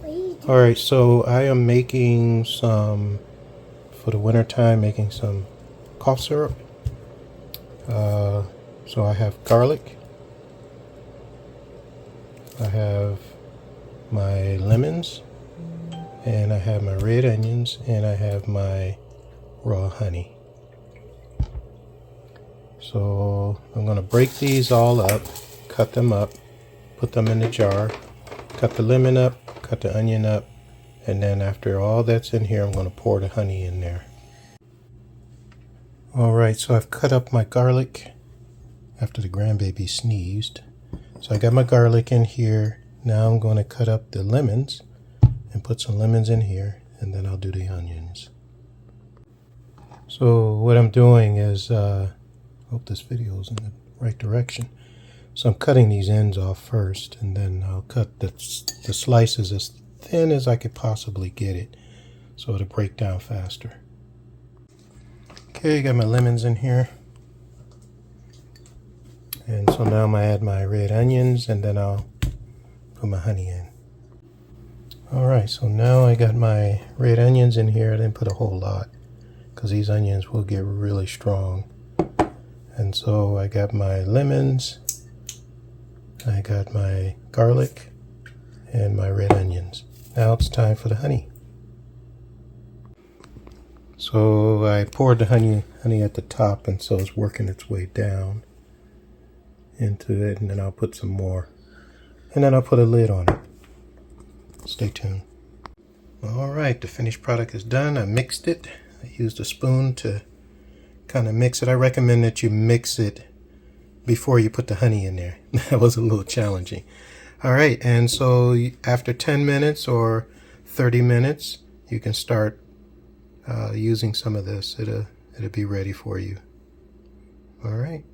Alright, so I am making some, for the winter time, making some cough syrup. So I have garlic, I have my lemons, and I have my red onions, and I have my raw honey. So I'm going to break these all up, cut them up, put them in the jar, cut the lemon up, cut the onion up, and then after all that's in here, I'm going to pour the honey in there. Alright, so I've cut up my garlic after the grandbaby sneezed. So I got my garlic in here. Now I'm going to cut up the lemons and put some lemons in here, and then I'll do the onions. So what I'm doing is, hope this video is in the right direction. So I'm cutting these ends off first, and then I'll cut the slices as thin as I could possibly get it so it'll break down faster. Okay, got my lemons in here. And so now I'm going to add my red onions, and then I'll put my honey in. Alright, so now I got my red onions in here. I didn't put a whole lot because these onions will get really strong. And so I got my lemons, I got my garlic, and my red onions. Now it's time for the honey. So I poured the honey at the top, and so it's working its way down into it, and then I'll put some more. And then I'll put a lid on it. Stay tuned. Alright, the finished product is done. I mixed it. I used a spoon to kind of mix it. I recommend that you mix it before you put the honey in there. That was a little challenging. Alright, and so after 10 minutes or 30 minutes, you can start using some of this. It'll be ready for you. Alright.